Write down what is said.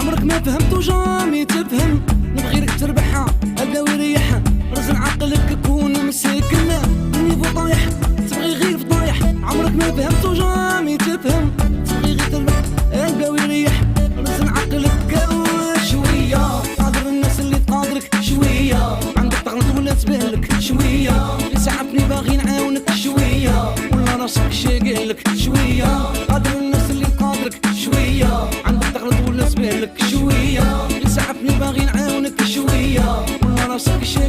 عمرك ما فهمت وجامي تفهم، نبغي لك تربحها هكا ويريحها، رزق عقلك كون مسكن نيفو طايح تبغي غير فضايح. عمرك ما فهمت وجامي تفهم، تبغي غير تربح هكا ويريح، رزق عقلك شوية. قادر الناس اللي تقادرك شوية، عندك تغلط ولا تبهلك شوية، اللي ساعتني باغي نعاونك شوية، ولا راسك شاقلك شوية. قادر الناس اللي تقادرك شوية، عندك تغلط ولا تبهلك شوية، اللي ساعتني باغي نعاونك شوية، ولا راسك شاقلك